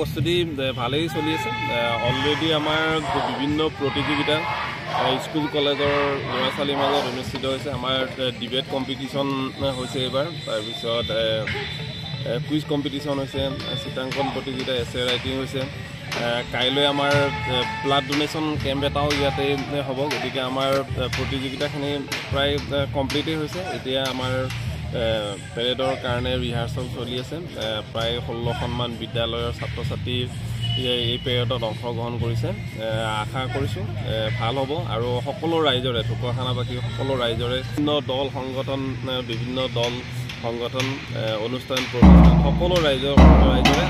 প্ৰস্তুতি ভালেই চলি আছে অলৰেডি আমাৰ বিভিন্ন প্ৰতিযোগিতা স্কুল কলেজৰ ল'ৰা ছোৱালীৰ মাজত অনুষ্ঠিত হৈছে আমাৰ ডিবেট কম্পিটিশ্যন হৈছে এইবাৰ তাৰপিছত কুইজ কম্পিটিশ্যন হৈছে চিত্ৰাংকন প্ৰতিযোগিতা এছে ৰাইটিং হৈছে কাইলৈ আমাৰ ব্লাড ডোনেশ্যন কেম্প এটাও ইয়াতে হ'ব গতিকে আমাৰ প্ৰতিযোগিতাখিনি প্ৰায় কমপ্লিটেই হৈছে এতিয়া আমাৰ পেৰেডৰ কাৰণে ৰিহাৰ্চেল চলি আছে প্ৰায় 16খনমান বিদ্যালয়ৰ ছাত্ৰ ছাত্ৰী এই পেৰেডত অংশগ্ৰহণ কৰিছে আশা কৰিছোঁ ভাল হ'ব আৰু সকলো ৰাইজৰে ঢকুৱাখানাবাসী সকলো ৰাইজৰে বিভিন্ন দল সংগঠন অনুষ্ঠান প্ৰতিষ্ঠান সকলো ৰাইজৰে